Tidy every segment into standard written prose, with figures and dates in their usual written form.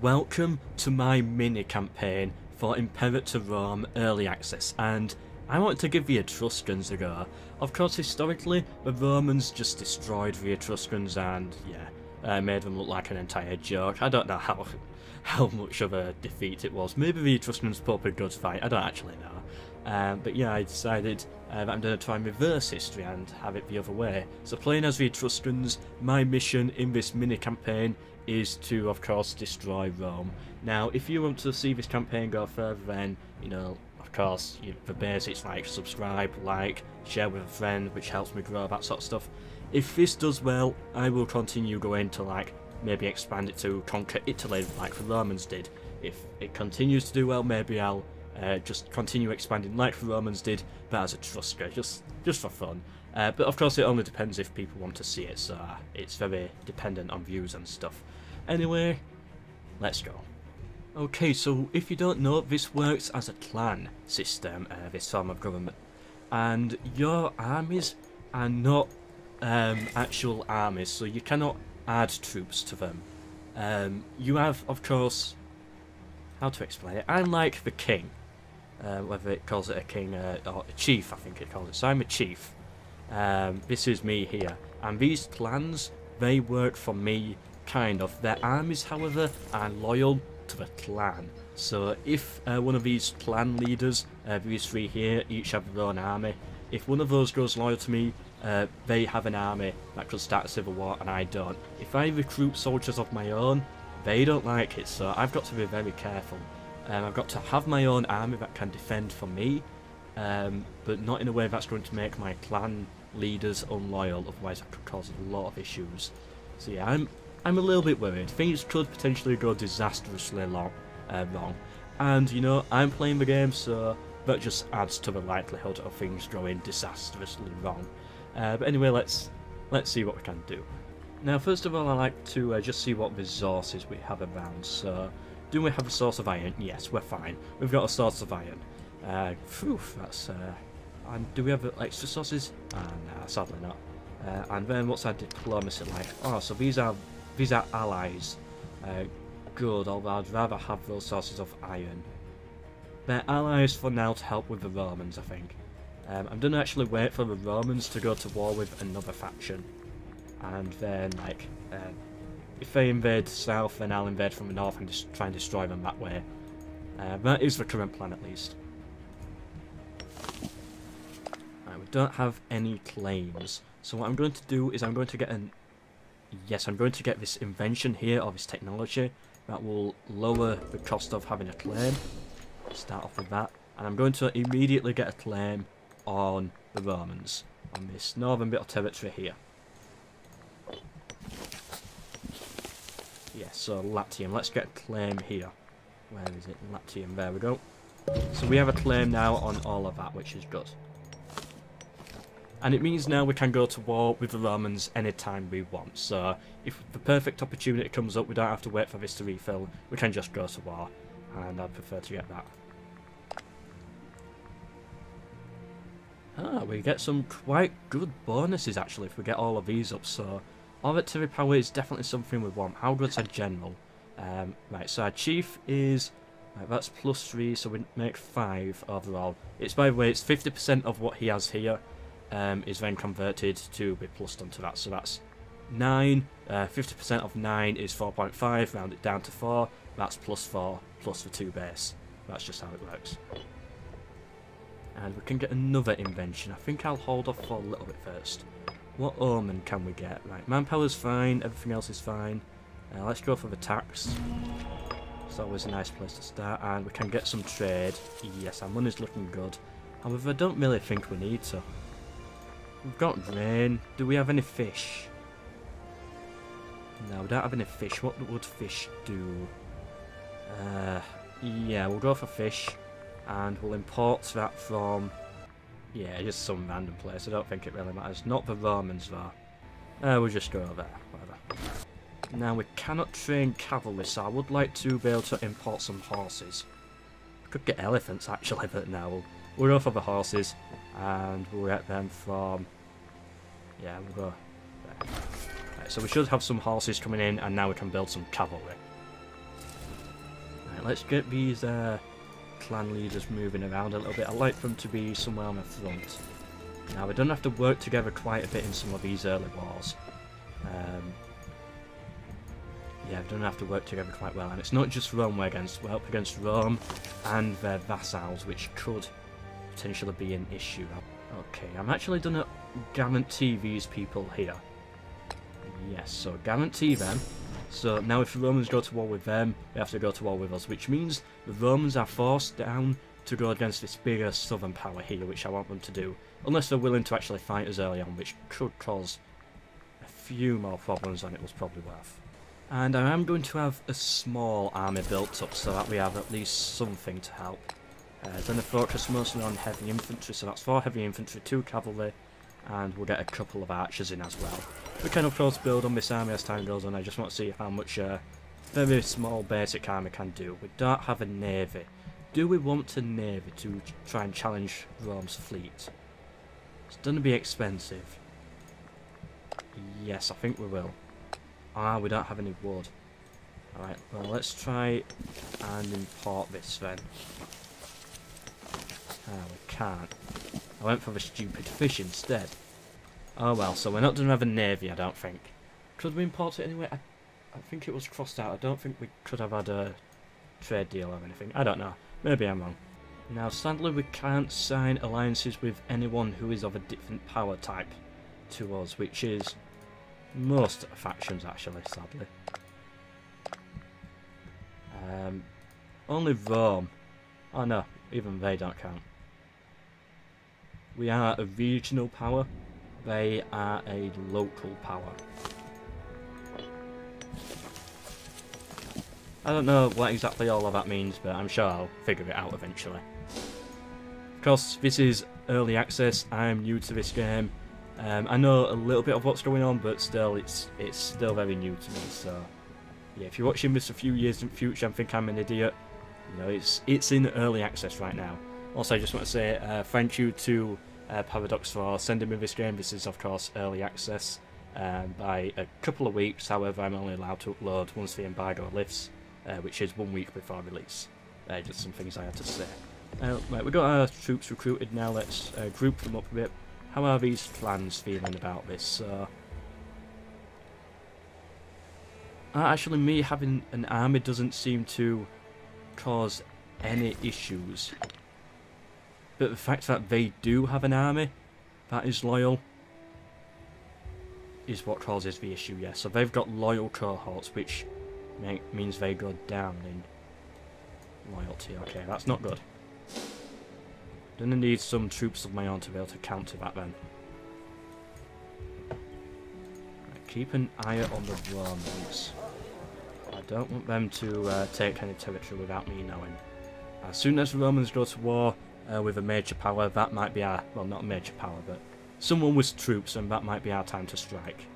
welcome to my mini campaign for Imperator Rome Early Access, and I wanted to give the Etruscans a go. Of course, historically, the Romans just destroyed the Etruscans and, yeah, made them look like an entire joke. I don't know how much of a defeat it was. Maybe the Etruscans put up a good fight, I don't actually know. But yeah, I decided that I'm going to try and reverse history and have it the other way. So playing as the Etruscans, my mission in this mini campaign is to, of course, destroy Rome. Now, if you want to see this campaign go further, then, you know, of course, the basics like subscribe, like, share with a friend, which helps me grow, that sort of stuff. If this does well, I will continue going to, like, maybe expand it to conquer Italy like the Romans did. If it continues to do well, maybe I'll just continue expanding like the Romans did, but as Etrusca, just for fun. But of course it only depends if people want to see it, so it's very dependent on views and stuff. Anyway, let's go. Okay, so if you don't know, this works as a clan system, this form of government. And your armies are not actual armies, so you cannot add troops to them. You have, of course, how to explain it? I'm like the king, whether it calls it a king or a chief, I think it calls it. So I'm a chief. This is me here, and these clans, they work for me, kind of. Their armies, however, are loyal to the clan. So if one of these clan leaders, these three here, each have their own army, if one of those goes loyal to me, they have an army that could start a civil war and I don't. If I recruit soldiers of my own, they don't like it, so I've got to be very careful. I've got to have my own army that can defend for me, but not in a way that's going to make my clan leaders unloyal, otherwise that could cause a lot of issues. So yeah, I'm a little bit worried. Things could potentially go disastrously wrong. And, you know, I'm playing the game, so that just adds to the likelihood of things going disastrously wrong. But anyway, let's see what we can do. Now, first of all, I like to just see what resources we have around. So, do we have a source of iron? Yes, we're fine. We've got a source of iron. Phew, that's... and do we have extra sources? Nah, sadly not. And then what's our diplomacy like? Oh, so these are allies. Good, although I'd rather have those sources of iron. They're allies for now to help with the Romans, I think. I'm going to actually wait for the Romans to go to war with another faction. And then, like, if they invade south, then I'll invade from the north and just try and destroy them that way. That is the current plan, at least. Right, we don't have any claims. So what I'm going to do is I'm going to get an... Yes, I'm going to get this invention here, or this technology, that will lower the cost of having a claim. Start off with that. And I'm going to immediately get a claim on the Romans, on this northern bit of territory here. Yes, so Latium. Let's get a claim here. Where is it? Latium. There we go. So we have a claim now on all of that, which is good. And it means now we can go to war with the Romans anytime we want. So if the perfect opportunity comes up, we don't have to wait for this to refill. We can just go to war. And I'd prefer to get that. We get some quite good bonuses actually if we get all of these up. So oratory power is definitely something we want. How good's our general? Right, so our chief is... Right, that's +3, so we make 5 overall. It's, by the way, it's 50% of what he has here. Is then converted to be plussed onto that, so that's 9, 50% of 9 is 4.5, round it down to 4, that's +4, plus the 2 base, that's just how it works. And we can get another invention. I think I'll hold off for a little bit first. What omen can we get? Right, manpower's fine, everything else is fine. Let's go for the tax. It's always a nice place to start, and we can get some trade. Yes, our money's looking good. However, I don't really think we need to. We've got grain. Do we have any fish? No, we don't have any fish. What would fish do? Yeah, we'll go for fish. And we'll import that from... Yeah, just some random place. I don't think it really matters. Not the Romans, though. We'll just go there. Whatever. Now, we cannot train cavalry, so I would like to be able to import some horses. I could get elephants, actually, but no. We'll go for the horses. And we'll get them from... Yeah, we'll go there. Right, so we should have some horses coming in, and now we can build some cavalry. Right, let's get these clan leaders moving around a little bit. I'd like them to be somewhere on the front. Now, we don't have to work together quite a bit in some of these early wars. Yeah, we don't have to work together quite well. And it's not just Rome we're up against Rome and their vassals, which could potentially be an issue. Okay, I'm actually going to guarantee these people here. Yes, so guarantee them. So now if the Romans go to war with them, they have to go to war with us, which means the Romans are forced down to go against this bigger southern power here, which I want them to do. Unless they're willing to actually fight us early on, which could cause a few more problems than it was probably worth. And I am going to have a small army built up so that we have at least something to help. Then I focus mostly on heavy infantry, so that's 4 heavy infantry, 2 cavalry, and we'll get a couple of archers in as well. We can of course build on this army as time goes on. I just want to see how much very small basic army can do. We don't have a navy. Do we want a navy to try and challenge Rome's fleet? It's going to be expensive. Yes, I think we will. Ah, we don't have any wood. Alright, well let's try and import this then. Ah, we can't. I went for the stupid fish instead. Oh well, so we're not going to have a navy, I don't think. Could we import it anyway? I think it was crossed out. I don't think we could have had a trade deal or anything. I don't know. Maybe I'm wrong. Now, sadly, we can't sign alliances with anyone who is of a different power type to us, which is most factions, actually, sadly. Only Rome. Oh no, even they don't count. We are a regional power. They are a local power. I don't know what exactly all of that means, but I'm sure I'll figure it out eventually. Of course, this is early access. I'm new to this game. I know a little bit of what's going on, but still, it's still very new to me. So, yeah, if you're watching this a few years in the future and think I'm an idiot, you know, it's in early access right now. Also, I just want to say thank you to Paradox for sending me this game. This is, of course, early access by a couple of weeks. However, I'm only allowed to upload once the embargo lifts, which is 1 week before release. Just some things I had to say. Right, we've got our troops recruited now. Let's group them up a bit. How are these clans feeling about this? Actually, me having an army doesn't seem to cause any issues. But the fact that they do have an army that is loyal is what causes the issue, yeah. So they've got loyal cohorts, which means they go down in loyalty. Okay, that's not good. Gonna need some troops of my own to be able to counter that then. Right, keep an eye on the Romans. I don't want them to take any territory without me knowing. As soon as the Romans go to war with a major power, that might be our... well, not a major power, but someone with troops, and that might be our time to strike.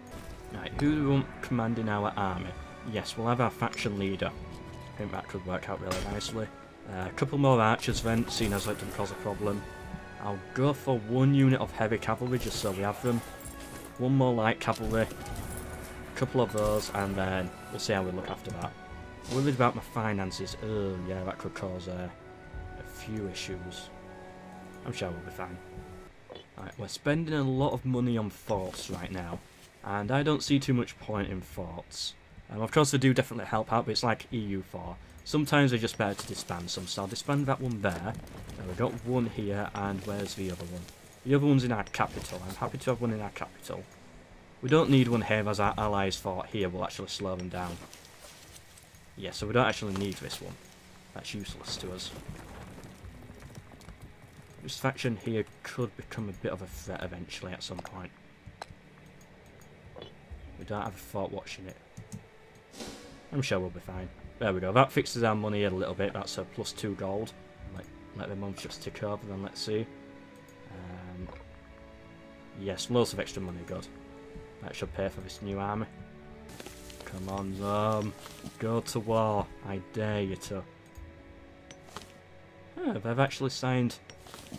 Right, who do we want commanding our army? Yes, we'll have our faction leader. I think that could work out really nicely. A couple more archers then, seeing as that doesn't cause a problem. I'll go for 1 unit of heavy cavalry just so we have them. 1 more light cavalry. A couple of those, and then we'll see how we look after that. Worried about my finances. Oh yeah, that could cause a few issues. I'm sure we'll be fine. Right, we're spending a lot of money on forts right now, and I don't see too much point in forts. Of course they do definitely help out, but it's like EU4. Sometimes they're just better to disband some, so I'll disband that one there. We've got 1 here, and where's the other one? The other one's in our capital. I'm happy to have 1 in our capital. We don't need 1 here, as our allies fort here will actually slow them down. Yeah, so we don't actually need this one. That's useless to us. This faction here could become a bit of a threat eventually at some point. We don't have a fort watching it. I'm sure we'll be fine. There we go, that fixes our money a little bit. That's a +2 gold. Let the months just tick over, then let's see. Yes, loads of extra money, good. That should pay for this new army. Come on, Rome. Go to war. I dare you to. Oh, they've actually signed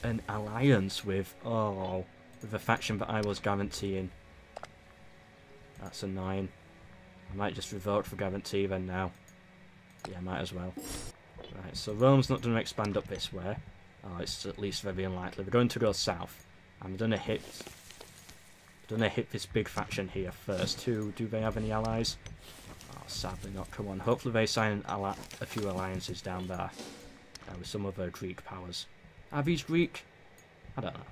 an alliance with a faction that I was guaranteeing. That's annoying. I might just revoke for guarantee then now. Yeah, might as well. Right, so Rome's not going to expand up this way. Oh, it's at least very unlikely. We're going to go south. I'm going to hit this big faction here first. Do they have any allies? Oh, sadly not. Come on. Hopefully they sign a few alliances down there with some other Greek powers. Are these Greek? I don't know.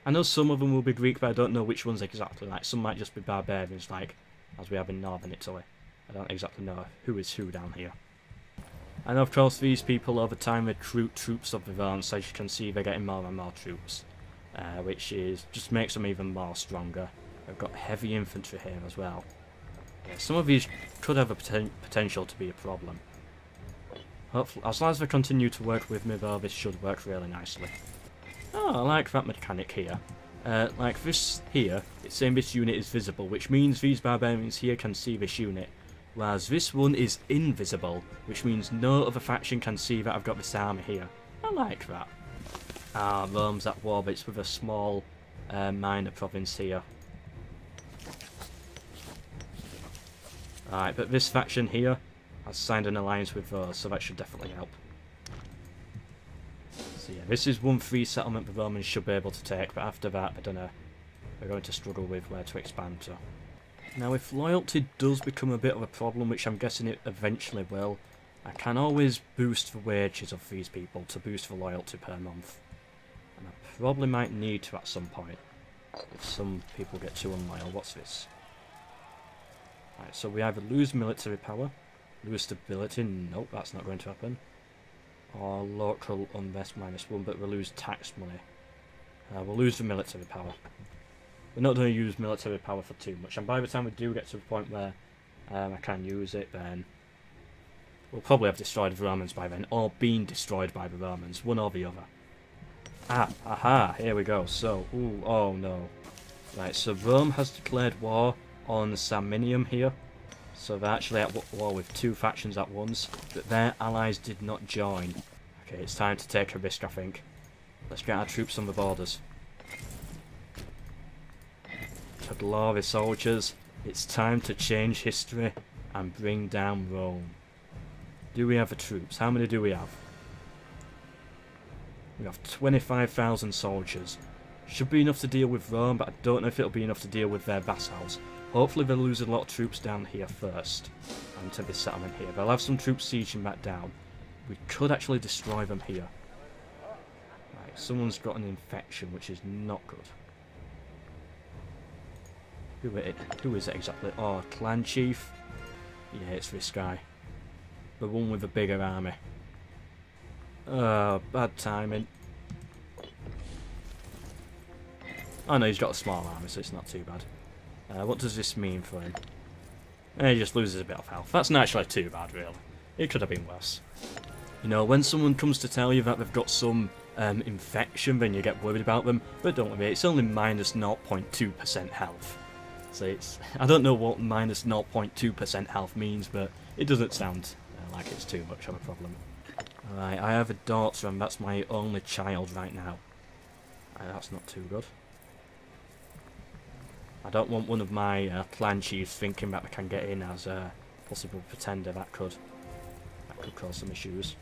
I know some of them will be Greek, but I don't know which ones exactly. Like, some might just be barbarians, like as we have in northern Italy. I don't exactly know who is who down here. And of course, these people over time recruit troops of their own, so as you can see, they're getting more and more troops, which just makes them even more stronger. They've got heavy infantry here as well. Yeah, some of these could have a potential to be a problem. Hopefully, as long as they continue to work with me, though, this should work really nicely. Oh, I like that mechanic here. Like this here, it's saying this unit is visible, which means these barbarians here can see this unit. Whereas this one is invisible, which means no other faction can see that I've got this army here. I like that. Ah, Rome's at war, but it's with a small minor province here. Alright, but this faction here has signed an alliance with those, so that should definitely help. So yeah, this is one free settlement the Romans should be able to take, but after that, I don't know, they're going to struggle with where to expand to. Now, if loyalty does become a bit of a problem, which I'm guessing it eventually will, I can always boost the wages of these people to boost the loyalty per month. And I probably might need to at some point, if some people get too unloyal. What's this? Right, so we either lose military power, lose stability, nope, that's not going to happen, or local unrest -1, but we'll lose tax money. We'll lose the military power. We're not going to use military power for too much, and by the time we do get to the point where I can use it, then we'll probably have destroyed the Romans by then, or been destroyed by the Romans, one or the other. Aha, here we go. So, oh no. Right, so Rome has declared war on Samnium here, so they're actually at war with two factions at once, but their allies did not join. Okay, it's time to take a risk, I think. Let's get our troops on the borders. To glory, soldiers, it's time to change history and bring down Rome. Do we have the troops? How many do we have? We have 25,000 soldiers. Should be enough to deal with Rome, but I don't know if it'll be enough to deal with their vassals. Hopefully they'll lose a lot of troops down here first, and to this settlement here. They'll have some troops sieging back down. We could actually destroy them here. Right, someone's got an infection, which is not good. Who is it exactly? Oh, clan chief? Yeah, it's this guy. The one with the bigger army. Oh, bad timing. Oh no, he's got a small army, so it's not too bad. What does this mean for him? He just loses a bit of health. That's not actually too bad, really. It could have been worse. You know, when someone comes to tell you that they've got some infection, then you get worried about them. But don't worry, it's only minus 0.2% health. So it's, I don't know what minus 0.2% health means, but it doesn't sound like it's too much of a problem. Alright, I have a daughter and that's my only child right now. That's not too good. I don't want one of my clan chiefs thinking that they can get in as a possible pretender. That could cause some issues.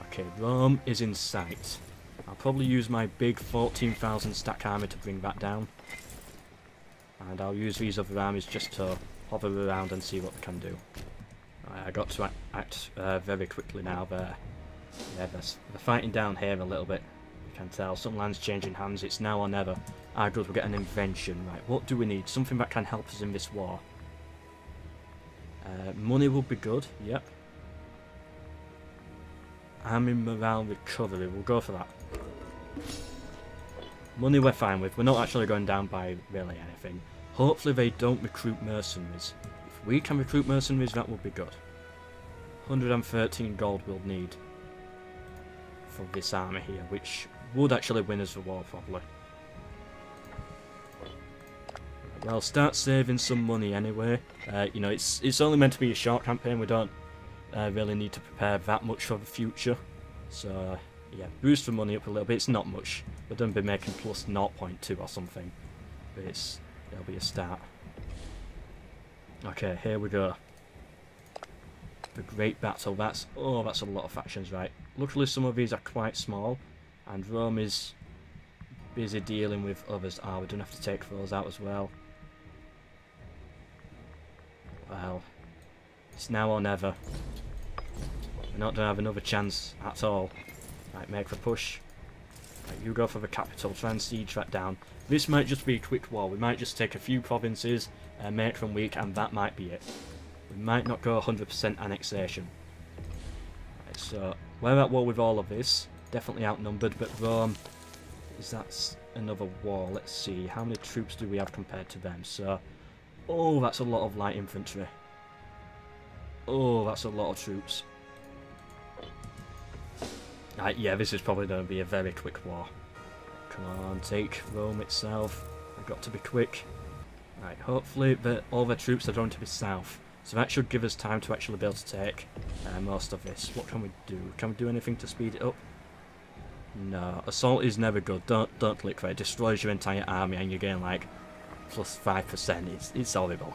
Okay, Rome is in sight. I'll probably use my big 14,000 stack army to bring that down. And I'll use these other armies just to hover around and see what they can do. I got to act very quickly now. They're fighting down here a little bit. You can tell some land's changing hands. It's now or never. Ah, good, we'll get an invention. Right, what do we need? Something that can help us in this war. Money will be good. Yep. Army morale recovery. We'll go for that. Money we're fine with. We're not actually going down by really anything. Hopefully they don't recruit mercenaries. If we can recruit mercenaries, that would be good. 113 gold we'll need for this army here, which would actually win us the war probably. Well, start saving some money anyway. You know, it's only meant to be a short campaign. We don't really need to prepare that much for the future. So yeah, boost the money up a little bit. It's not much. We're going to be making plus 0.2 or something, but it'll be a start. Okay, here we go. The Great Battle. That's a lot of factions, right? Luckily some of these are quite small, and Rome is busy dealing with others. Ah, we don't have to take those out as well. Well, it's now or never. We're not going to have another chance at all. Right, make the push. Right, you go for the capital, try and siege that down. This might just be a quick war. We might just take a few provinces, make them weak, and that might be it. We might not go 100% annexation. Right, so, we're at war with all of this. Definitely outnumbered, but Rome, is that another war? Let's see, how many troops do we have compared to them? So, oh, that's a lot of light infantry. Oh, that's a lot of troops. Right, yeah, this is probably going to be a very quick war. Come on, take Rome itself. We've got to be quick. Right, hopefully all the troops are going to be south. So that should give us time to actually be able to take most of this. What can we do? Can we do anything to speed it up? No, assault is never good. Don't click for it. It destroys your entire army and you're getting like plus 5%. It's horrible.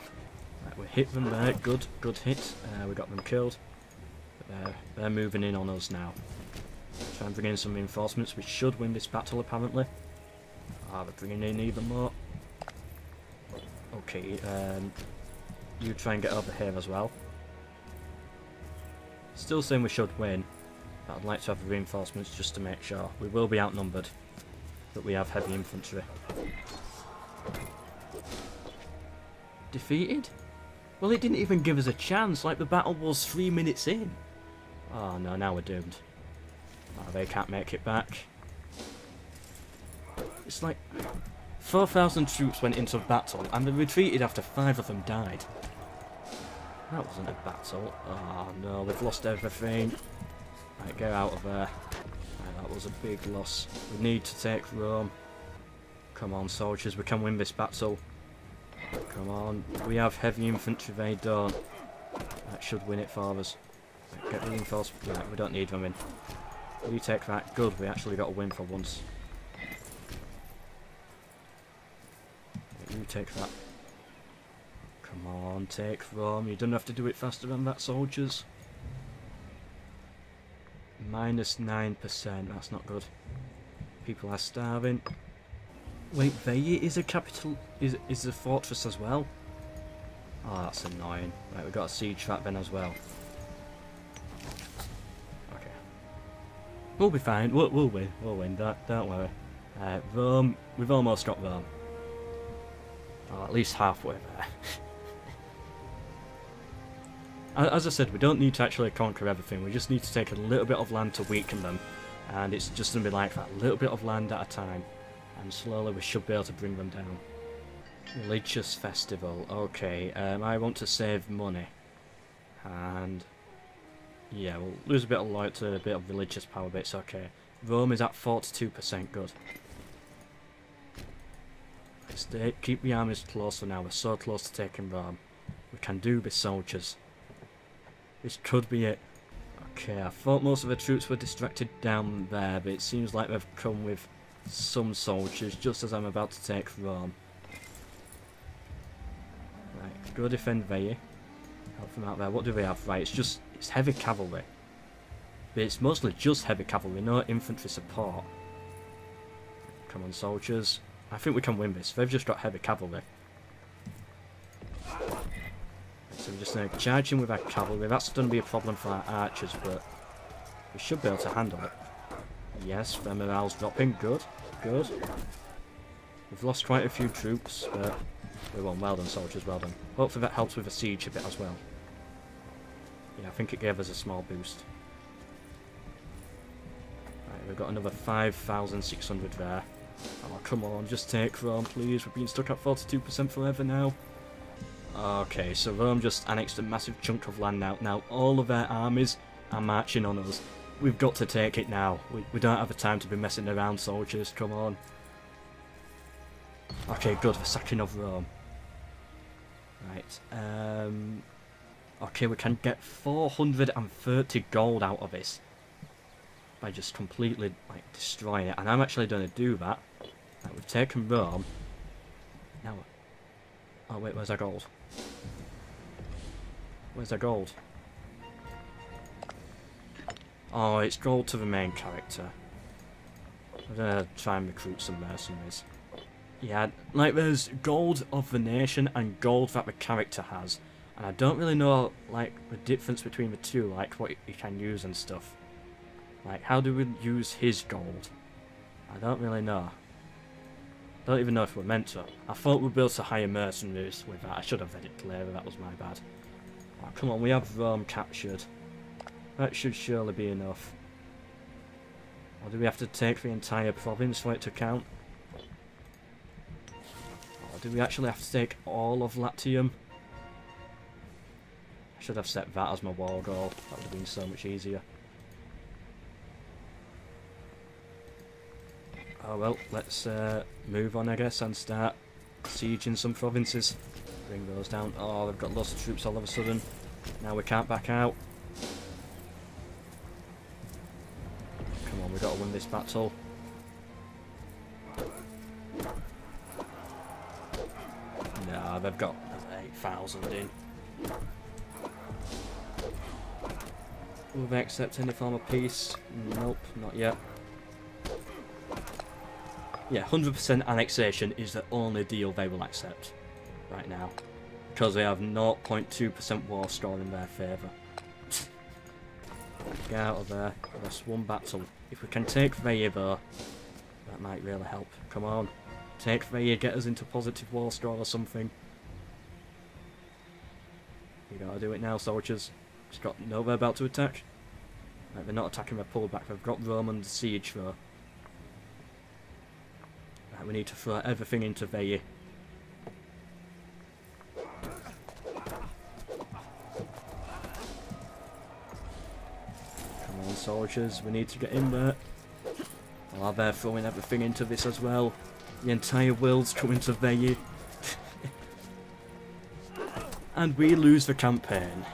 Right, we hit them there. Good hit. We got them killed. They're moving in on us now. Try and bring in some reinforcements. We should win this battle apparently. Ah, we're bringing in even more. Okay, you try and get over here as well. Still saying we should win, but I'd like to have the reinforcements just to make sure. We will be outnumbered, but we have heavy infantry. Defeated? Well, it didn't even give us a chance, like the battle was 3 minutes in. Oh no, now we're doomed. Oh, they can't make it back. It's like 4,000 troops went into battle and they retreated after 5 of them died. That wasn't a battle. Oh no, we've lost everything. Right, get out of there. Right, that was a big loss. We need to take Rome. Come on, soldiers, we can win this battle. Come on, we have heavy infantry, they don't. That should win it for us. Right, get reinforced. Right, we don't need them in. You take that. Good, we actually got a win for once. You take that. Come on, take Rome. You don't have to do it faster than that, soldiers. Minus 9%. That's not good. People are starving. Wait, Veii is a capital. Is a fortress as well? Oh, that's annoying. Right, we've got a siege trap then as well. Okay. We'll be fine. We'll win. We'll win. Don't worry. Rome. We've almost got Rome. Oh, at least halfway there. As I said, we don't need to actually conquer everything. We just need to take a little bit of land to weaken them. And it's just going to be like that. A little bit of land at a time. And slowly we should be able to bring them down. Religious festival. Okay, I want to save money. And yeah, we'll lose a bit of loyalty, a bit of religious power, but it's okay. Rome is at 42%. Good. Keep the armies close for now. We're so close to taking Rome. We can do this, soldiers. This could be it. Okay, I thought most of the troops were distracted down there, but it seems like they've come with some soldiers just as I'm about to take Rome. Right, go defend Veii. Help them out there. What do they have? Right, it's heavy cavalry. But it's mostly just heavy cavalry, no infantry support. Come on, soldiers. I think we can win this. They've just got heavy cavalry. So we're just going to charge in with our cavalry. That's going to be a problem for our archers, but we should be able to handle it. Yes, their morale's dropping. Good. Good. We've lost quite a few troops, but we won. Well done, soldiers. Well done. Hopefully that helps with the siege a bit as well. Yeah, I think it gave us a small boost. Right, we've got another 5,600 there. Oh, come on, just take Rome, please. We've been stuck at 42% forever now. Okay, so Rome just annexed a massive chunk of land now. Now, all of their armies are marching on us. We've got to take it now. We don't have the time to be messing around, soldiers. Come on. Okay, good. The sacking of Rome. Right. Okay, we can get 430 gold out of this. By just completely, like, destroying it. And I'm actually going to do that. Right, we've taken Rome. Now... Oh, wait, where's our gold? Where's our gold? Oh, it's gold to the main character. I'm gonna try and recruit some mercenaries. Yeah, like there's gold of the nation and gold that the character has. And I don't really know, like, the difference between the two, like what you can use and stuff. Like, how do we use his gold? I don't really know. Don't even know if we're meant to. I thought we'd be able to hire mercenaries with that. I should have read it clearer, that was my bad. Oh, come on, we have Rome captured. That should surely be enough. Or do we have to take the entire province for it to count? Or do we actually have to take all of Latium? I should have set that as my war goal. That would have been so much easier. Oh well, let's move on I guess and start sieging some provinces. Bring those down. Oh, they've got lots of troops all of a sudden. Now we can't back out. Come on, we've got to win this battle. No, they've got 8,000 in. Will they accept any form of peace? Nope, not yet. Yeah, 100% annexation is the only deal they will accept right now. Because they have 0.2% war score in their favour. Get out of there. That's one battle. If we can take Veii though, that might really help. Come on. Take Veii, get us into positive war score or something. You gotta do it now, soldiers. Just got no, they're about to attack. Right, they're not attacking, they're pulled back. They've got Rome under siege though. Right, we need to throw everything into Veii. Come on, soldiers, we need to get in there. While they're throwing everything into this as well. The entire world's coming to Veii. And we lose the campaign.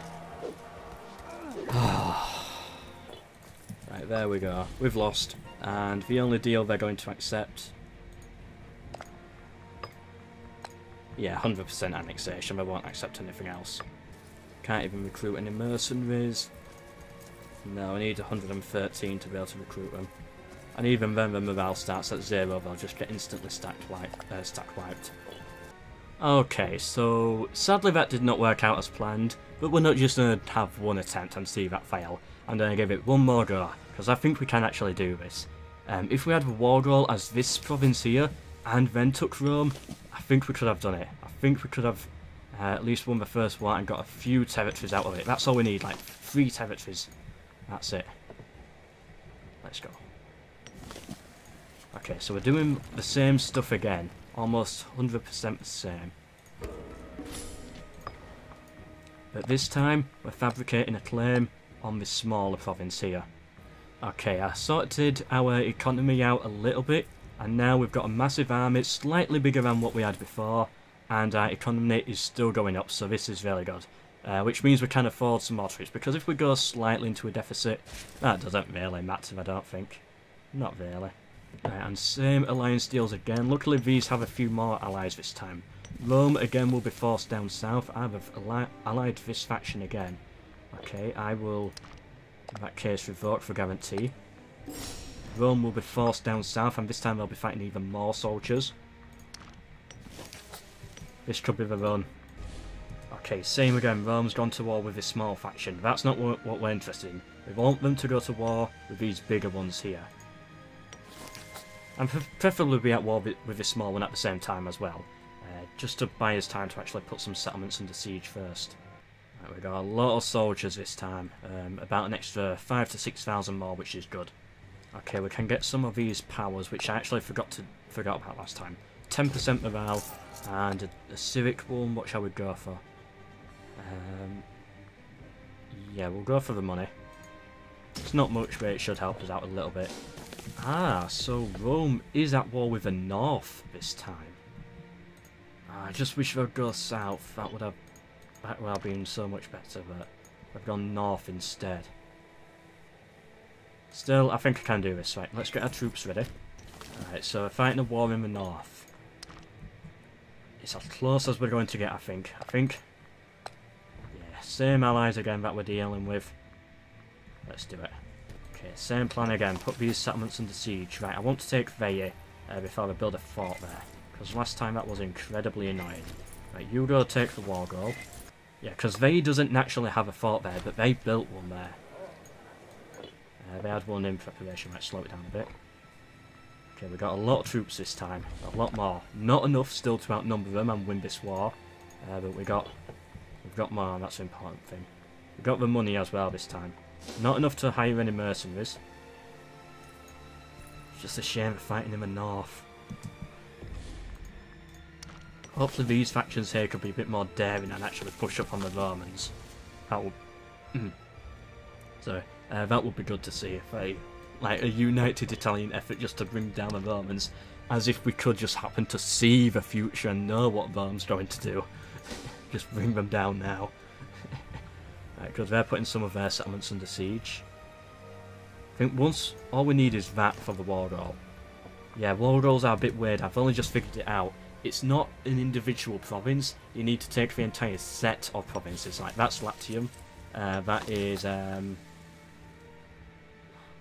Right, there we go. We've lost. And the only deal they're going to accept... Yeah, 100% annexation. They won't accept anything else. Can't even recruit any mercenaries. No, I need 113 to be able to recruit them. And even then the morale starts at 0, they'll just get instantly stack wiped. Okay, so sadly that did not work out as planned, but we're not just going to have one attempt and see that fail. I'm going to give it one more go, because I think we can actually do this. If we had a war goal as this province here, and then took Rome, I think we could have done it. I think we could have at least won the first war and got a few territories out of it. That's all we need, like 3 territories. That's it. Let's go. Okay, so we're doing the same stuff again. Almost 100% the same. But this time, we're fabricating a claim on this smaller province here. Okay, I sorted our economy out a little bit, and now we've got a massive army, slightly bigger than what we had before, and our economy is still going up, so this is really good. Which means we can afford some more troops, because if we go slightly into a deficit, that doesn't really matter, I don't think. Not really. Right, and same alliance deals again. Luckily these have a few more allies this time. Rome again will be forced down south. I have allied this faction again. Okay, I will, in that case, revoke for guarantee. Rome will be forced down south, and this time they'll be fighting even more soldiers. This could be the run. Okay, same again. Rome's gone to war with this small faction. That's not what we're interested in. We want them to go to war with these bigger ones here. And preferably be at war with this small one at the same time as well. Just to buy us time to actually put some settlements under siege first. Right, we've got a lot of soldiers this time. About an extra 5,000 to 6,000 more, which is good. Okay, we can get some of these powers, which I actually forgot about last time. 10% morale, and a civic one. What shall we go for? Yeah, we'll go for the money. It's not much, but it should help us out a little bit. Ah, so Rome is at war with the north this time. I just wish they'd go south. That would have been so much better, but they've gone north instead. Still, I think I can do this. Right, let's get our troops ready. Alright, so we're fighting a war in the north. It's as close as we're going to get, I think. Yeah, same allies again that we're dealing with. Let's do it. Okay, same plan again. Put these settlements under siege. Right, I want to take Veii before I build a fort there. Because last time that was incredibly annoying. Right, you go take the war goal. Yeah, because Veii doesn't naturally have a fort there, but they built one there. They had one in preparation. Right, slow it down a bit. Okay, we got a lot of troops this time. A lot more. Not enough still to outnumber them and win this war. But we've got more, and that's an important thing. We got the money as well this time. Not enough to hire any mercenaries. It's just a shame of fighting in the north. Hopefully these factions here could be a bit more daring and actually push up on the Romans. That would... that would be good to see if a united Italian effort just to bring down the Romans, as if we could just happen to see the future and know what Rome's going to do. Just bring them down now. Right, because they're putting some of their settlements under siege. I think once all we need is that for the war goal. Yeah, war goals are a bit weird. I've only just figured it out. It's not an individual province. You need to take the entire set of provinces. Like that's Latium. That is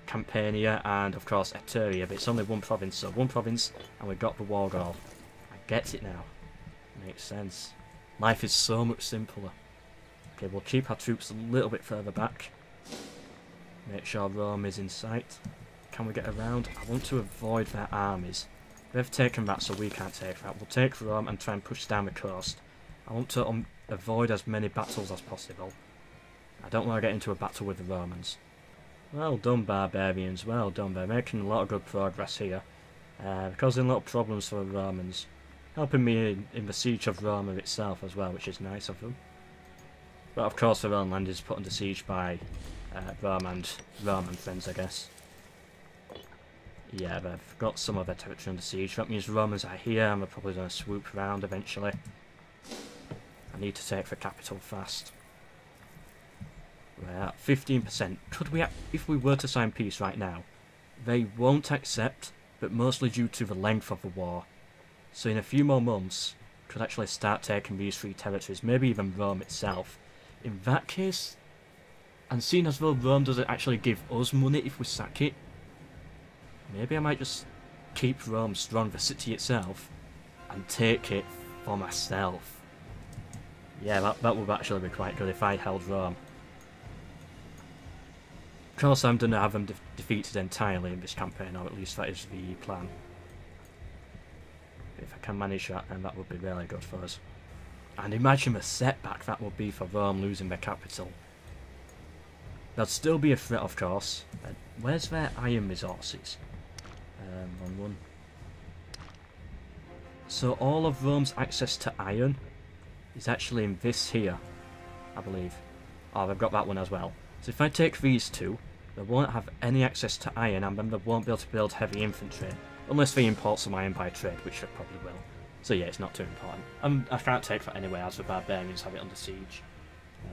Campania, and of course Etruria, but it's only one province, so one province, and we've got the war goal. I get it now. Makes sense. Life is so much simpler. Okay, we'll keep our troops a little bit further back. Make sure Rome is in sight. Can we get around? I want to avoid their armies. They've taken that, so we can't take that. We'll take Rome and try and push down the coast. I want to avoid as many battles as possible. I don't want to get into a battle with the Romans. Well done, barbarians, well done. They're making a lot of good progress here. Causing a lot of problems for the Romans. Helping me in the siege of Rome itself as well, which is nice of them. But of course their own land is put under siege by Rome and Roman friends, I guess. Yeah, they've got some of their territory under siege. That means Romans are here and they're probably going to swoop around eventually. I need to take the capital fast. We're at 15%. Could we, if we were to sign peace right now, they won't accept, but mostly due to the length of the war. So in a few more months, could actually start taking these three territories, maybe even Rome itself. In that case, and seeing as though Rome doesn't actually give us money if we sack it, maybe I might just keep Rome strong, the city itself, and take it for myself. Yeah, that would actually be quite good if I held Rome. Of course, I'm going to have them defeated entirely in this campaign, or at least that is the plan. If I can manage that, then that would be really good for us. And imagine the setback that would be for Rome losing their capital. There'd still be a threat, of course. Where's their iron resources? On one. So all of Rome's access to iron is actually in this here, I believe. Oh, they've got that one as well. So if I take these two, they won't have any access to iron, and then they won't be able to build heavy infantry. Unless they import some iron by trade, which they probably will. So yeah, it's not too important. I can't take that anyway, as the barbarians have it under siege.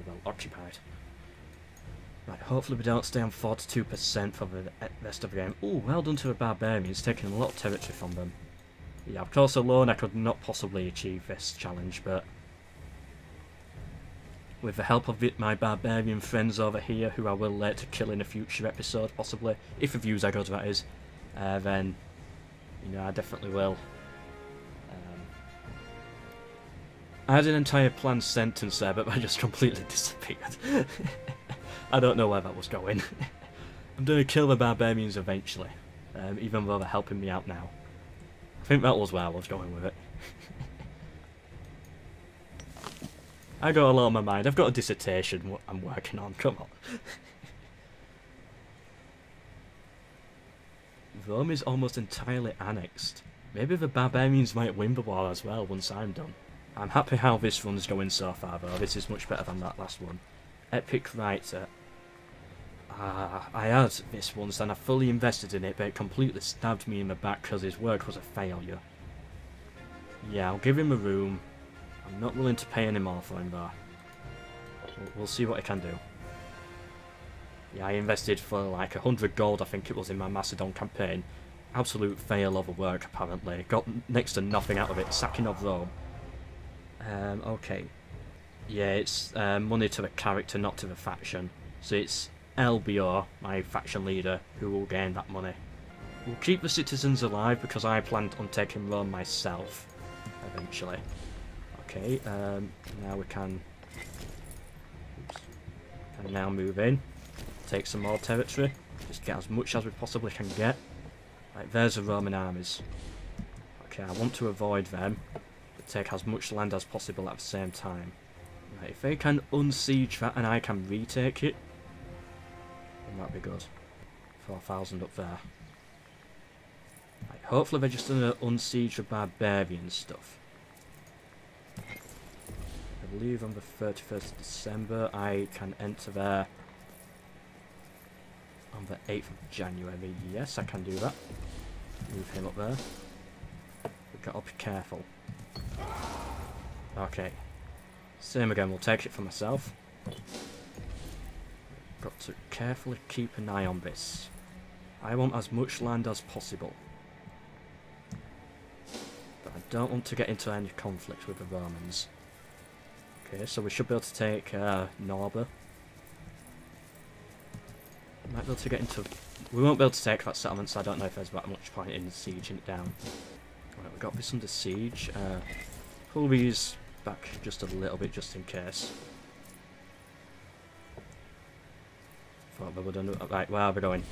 Well, occupied. Right, hopefully we don't stay on 42% for the rest of the game. Ooh, well done to the barbarians, taking a lot of territory from them. Yeah, of course alone I could not possibly achieve this challenge, but with the help of my barbarian friends over here, who I will later kill in a future episode, possibly, if the views are good, that is, then, you know, I definitely will. I had an entire planned sentence there, but I just completely disappeared. I don't know where that was going. I'm going to kill the barbarians eventually, even though they're helping me out now. I think that was where I was going with it. I got a lot on my mind. I've got a dissertation I'm working on, come on. Rome is almost entirely annexed. Maybe the barbarians might win the war as well once I'm done. I'm happy how this run's going so far though. This is much better than that last one. Epic writer. I had this once and I fully invested in it, but it completely stabbed me in the back because his work was a failure. Yeah, I'll give him a room. I'm not willing to pay any more for him though. We'll see what I can do. Yeah, I invested for like 100 gold, I think it was, in my Macedon campaign. Absolute fail of a work apparently. Got next to nothing out of it. Sacking of Rome. Okay. Yeah, it's money to the character, not to the faction. So it's LBO, my faction leader, who will gain that money. We'll keep the citizens alive because I planned on taking Rome myself, eventually. Okay, now we can now move in, take some more territory, just get as much as we possibly can get. Right, there's the Roman armies. Okay, I want to avoid them, but take as much land as possible at the same time. Right, if they can unsiege that and I can retake it, then that'd be good. 4,000 up there. Right, hopefully they're just going to unsiege the barbarian stuff. I believe on the 31st of December I can enter there on the 8th of January. Yes, I can do that. Move him up there. We've got to be careful. Okay. Same again, we'll take it for myself. Got to carefully keep an eye on this. I want as much land as possible. But I don't want to get into any conflict with the Romans. Okay, so we should be able to take Norba. Might be able to get into... We won't be able to take that settlement, so I don't know if there's that much point in sieging it down. Right, we've got this under siege. Pull these back just a little bit, just in case. Thought they would end up... Right, where are we going?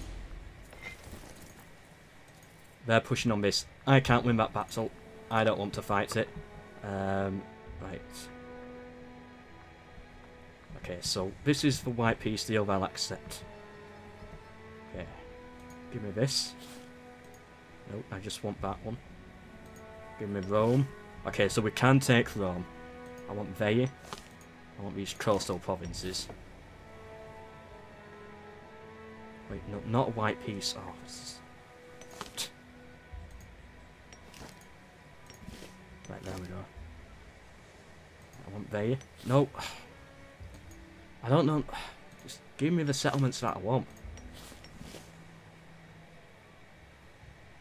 They're pushing on this. I can't win that battle. I don't want to fight it. Right. Okay, so this is the white peace deal they'll accept. Okay. Give me this. Nope, I just want that one. Give me Rome. Okay, so we can take Rome. I want Veii. I want these coastal provinces. Wait, no, not a white peace. Oh, this is... Right, there we go. I want Veii. No. I don't know. Just give me the settlements that I want.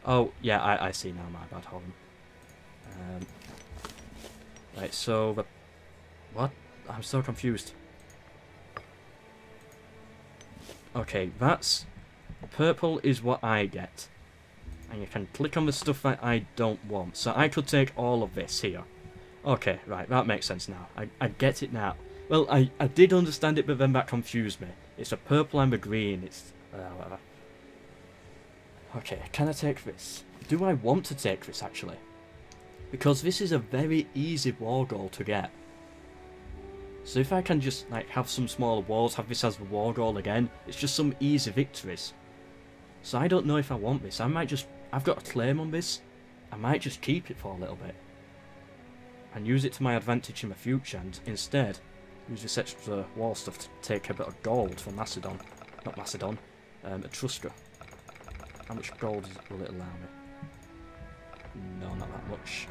Oh, yeah, I see now, my bad, hold on. Right, so the... What? I'm so confused. Okay, that's... Purple is what I get. And you can click on the stuff that I don't want. So I could take all of this here. Okay, right, that makes sense now. I get it now. Well, I did understand it, but then that confused me. It's a purple and a green. It's... whatever. Okay, can I take this? Do I want to take this, actually? Because this is a very easy war goal to get. So if I can just, like, have some smaller wars, have this as the war goal again, it's just some easy victories. So I don't know if I want this. I might just... I've got a claim on this. I might just keep it for a little bit. And use it to my advantage in the future, and instead... use this extra war stuff to take a bit of gold from Macedon. Not Macedon. Etrusca. How much gold will it allow me? No, not that much.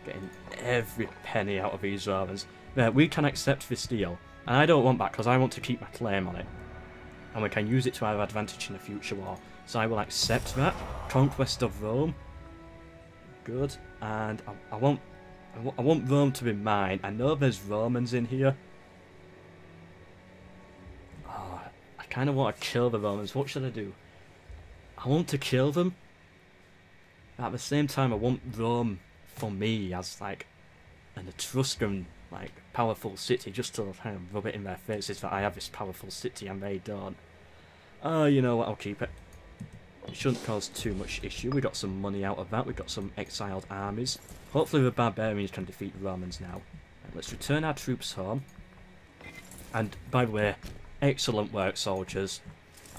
Getting every penny out of these Romans. There, we can accept this deal. And I don't want that because I want to keep my claim on it. And we can use it to our advantage in a future war. So I will accept that. Conquest of Rome. Good. And I want Rome to be mine. I know there's Romans in here. Oh, I kind of want to kill the Romans. What should I do? I want to kill them. At the same time, I want Rome for me as, like, an Etruscan, like, powerful city. Just to kind of rub it in their faces that I have this powerful city and they don't. Oh, you know what? I'll keep it. It shouldn't cause too much issue. We got some money out of that. We got some exiled armies. Hopefully the barbarians can defeat the Romans now. Right, let's return our troops home. And by the way, excellent work, soldiers.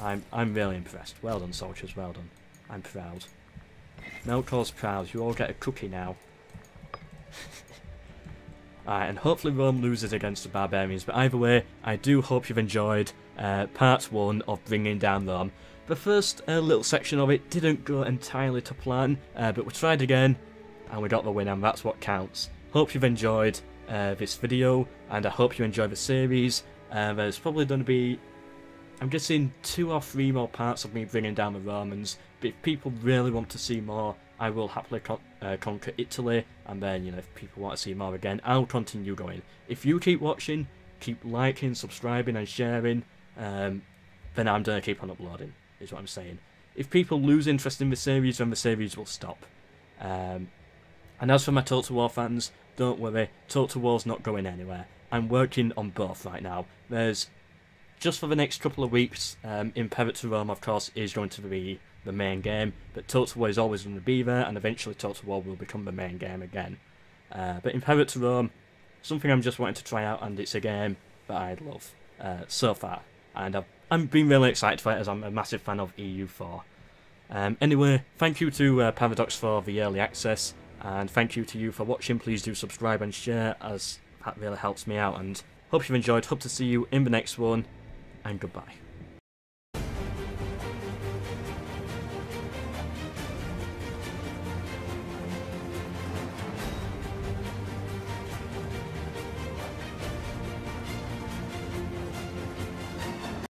I'm really impressed. Well done, soldiers. Well done. I'm proud. MELKOR's proud. You all get a cookie now. Alright, and hopefully Rome loses against the barbarians. But either way, I do hope you've enjoyed part 1 of bringing down Rome. The first little section of it didn't go entirely to plan, but we tried again, and we got the win, and that's what counts. Hope you've enjoyed this video, and I hope you enjoy the series. There's probably going to be, I'm guessing, 2 or 3 more parts of me bringing down the Romans, but if people really want to see more, I will happily conquer Italy, and then, you know, if people want to see more again, I'll continue going. If you keep watching, keep liking, subscribing and sharing, then I'm going to keep on uploading, is what I'm saying. If people lose interest in the series, then the series will stop. And as for my Total War fans, don't worry, Total War's not going anywhere. I'm working on both right now. There's, just for the next couple of weeks, Imperator Rome, of course, is going to be the main game, but Total War is always going to be there, and eventually Total War will become the main game again. But Imperator Rome, something I'm just wanting to try out, and it's a game that I love so far. And I'm been really excited for it, as I'm a massive fan of EU4. Anyway, thank you to Paradox for the early access, and thank you to you for watching. Please do subscribe and share, as that really helps me out, and hope you've enjoyed. Hope to see you in the next one, and goodbye.